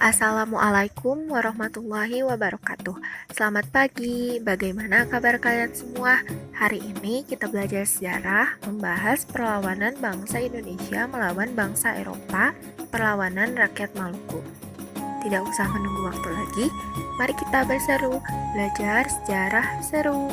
Assalamualaikum warahmatullahi wabarakatuh. Selamat pagi, bagaimana kabar kalian semua? Hari ini kita belajar sejarah, membahas perlawanan bangsa Indonesia melawan bangsa Eropa, perlawanan rakyat Maluku. Tidak usah menunggu waktu lagi, mari kita berseru, belajar sejarah seru.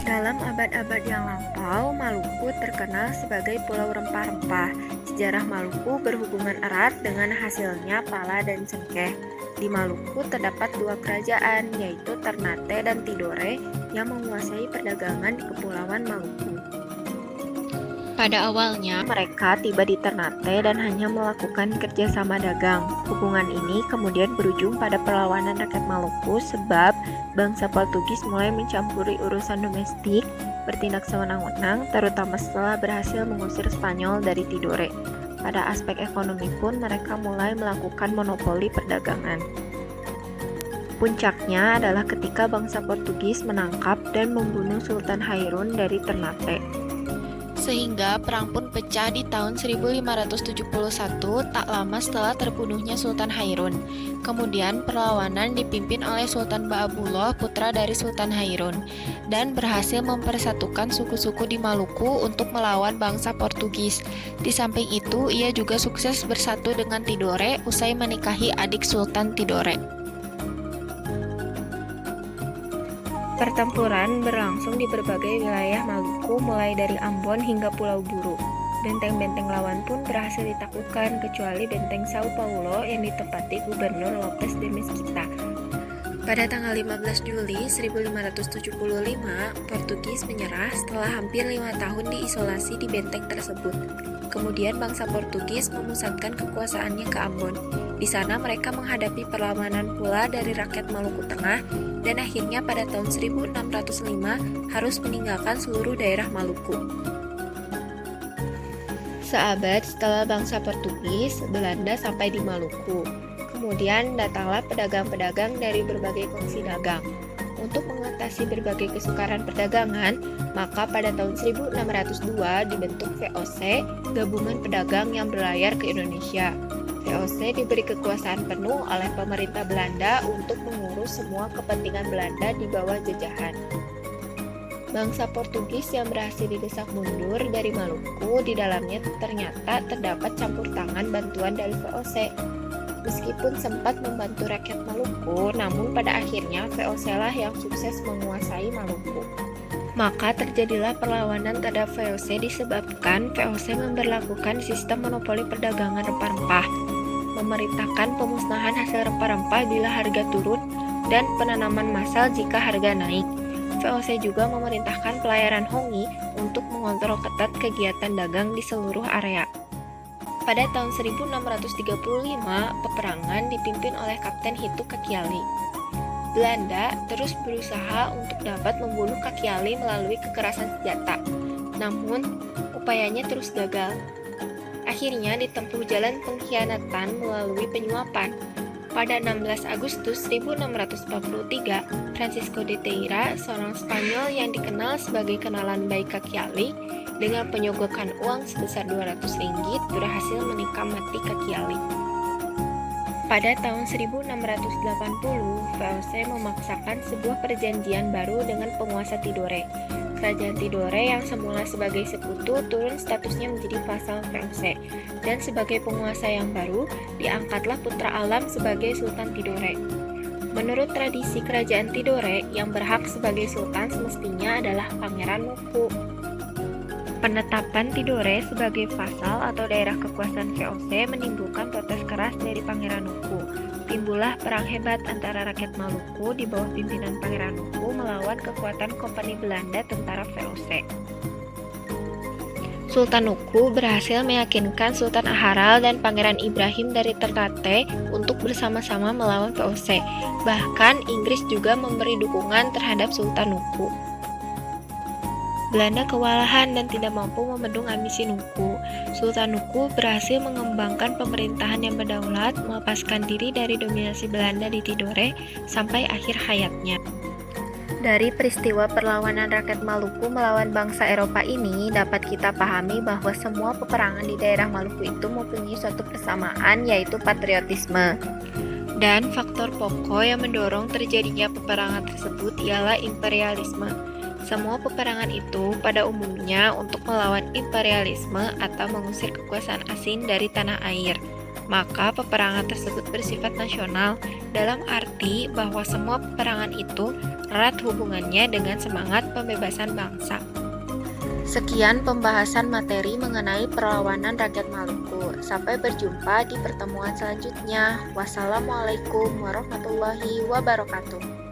Dalam abad-abad yang lampau, Maluku terkenal sebagai pulau rempah-rempah. Sejarah Maluku berhubungan erat dengan hasilnya pala dan cengkeh. Di Maluku terdapat dua kerajaan, yaitu Ternate dan Tidore, yang menguasai perdagangan di Kepulauan Maluku. Pada awalnya, mereka tiba di Ternate dan hanya melakukan kerjasama dagang. Hubungan ini kemudian berujung pada perlawanan rakyat Maluku sebab bangsa Portugis mulai mencampuri urusan domestik, bertindak sewenang-wenang, terutama setelah berhasil mengusir Spanyol dari Tidore. Pada aspek ekonomi pun mereka mulai melakukan monopoli perdagangan. Puncaknya adalah ketika bangsa Portugis menangkap dan membunuh Sultan Hairun dari Ternate. Sehingga perang pun pecah di tahun 1571, tak lama setelah terbunuhnya Sultan Hairun. Kemudian perlawanan dipimpin oleh Sultan Baabullah, putra dari Sultan Hairun, dan berhasil mempersatukan suku-suku di Maluku untuk melawan bangsa Portugis. Di samping itu, ia juga sukses bersatu dengan Tidore usai menikahi adik Sultan Tidore. Pertempuran berlangsung di berbagai wilayah Maluku mulai dari Ambon hingga Pulau Buru. Benteng-benteng lawan pun berhasil ditaklukkan kecuali benteng Sao Paulo yang ditempati Gubernur Lopes de Mesquita. Pada tanggal 15 Juli 1575, Portugis menyerah setelah hampir 5 tahun diisolasi di benteng tersebut. Kemudian bangsa Portugis memusatkan kekuasaannya ke Ambon. Di sana mereka menghadapi perlawanan pula dari rakyat Maluku Tengah dan akhirnya pada tahun 1605 harus meninggalkan seluruh daerah Maluku. Seabad setelah bangsa Portugis, Belanda sampai di Maluku. Kemudian datanglah pedagang-pedagang dari berbagai kongsi dagang. Untuk mengatasi berbagai kesukaran perdagangan, maka pada tahun 1602 dibentuk VOC, Gabungan Pedagang yang Berlayar ke Indonesia. VOC diberi kekuasaan penuh oleh pemerintah Belanda untuk mengurus semua kepentingan Belanda di bawah jajahan. Bangsa Portugis yang berhasil didesak mundur dari Maluku, di dalamnya ternyata terdapat campur tangan bantuan dari VOC. Meskipun sempat membantu rakyat Maluku, namun pada akhirnya VOC lah yang sukses menguasai Maluku. Maka terjadilah perlawanan terhadap VOC disebabkan VOC memberlakukan sistem monopoli perdagangan rempah-rempah, memerintahkan pemusnahan hasil rempah-rempah bila harga turun dan penanaman massal jika harga naik. VOC juga memerintahkan pelayaran Hongi untuk mengontrol ketat kegiatan dagang di seluruh area. Pada tahun 1635, peperangan dipimpin oleh Kapten Hitu Kakiali. Belanda terus berusaha untuk dapat membunuh Kakiali melalui kekerasan senjata, namun upayanya terus gagal. Akhirnya ditempuh jalan pengkhianatan melalui penyuapan. Pada 16 Agustus 1643, Francisco de Teira, seorang Spanyol yang dikenal sebagai kenalan baik Kakiali, dengan penyogokan uang sebesar 200 ringgit berhasil menikam mati Kakiali. Pada tahun 1680, VOC memaksakan sebuah perjanjian baru dengan penguasa Tidore. Kerajaan Tidore yang semula sebagai sekutu turun statusnya menjadi vasal VOC, dan sebagai penguasa yang baru diangkatlah putra Alam sebagai Sultan Tidore. Menurut tradisi kerajaan Tidore, yang berhak sebagai sultan semestinya adalah Pangeran Nuku. Penetapan Tidore sebagai vasal atau daerah kekuasaan VOC menimbulkan protes keras dari Pangeran Nuku. Timbullah perang hebat antara rakyat Maluku di bawah pimpinan Pangeran Nuku melawan kekuatan Kompani Belanda tentara VOC. Sultan Nuku berhasil meyakinkan Sultan Aharal dan Pangeran Ibrahim dari Ternate untuk bersama-sama melawan VOC. Bahkan Inggris juga memberi dukungan terhadap Sultan Nuku. Belanda kewalahan dan tidak mampu membendung ambisi Nuku. Sultan Nuku berhasil mengembangkan pemerintahan yang berdaulat, melepaskan diri dari dominasi Belanda di Tidore sampai akhir hayatnya. Dari peristiwa perlawanan rakyat Maluku melawan bangsa Eropa ini, dapat kita pahami bahwa semua peperangan di daerah Maluku itu mempunyai suatu persamaan, yaitu patriotisme. Dan faktor pokok yang mendorong terjadinya peperangan tersebut ialah imperialisme. Semua peperangan itu pada umumnya untuk melawan imperialisme atau mengusir kekuasaan asing dari tanah air. Maka peperangan tersebut bersifat nasional dalam arti bahwa semua peperangan itu erat hubungannya dengan semangat pembebasan bangsa. Sekian pembahasan materi mengenai perlawanan rakyat Maluku. Sampai berjumpa di pertemuan selanjutnya. Wassalamualaikum warahmatullahi wabarakatuh.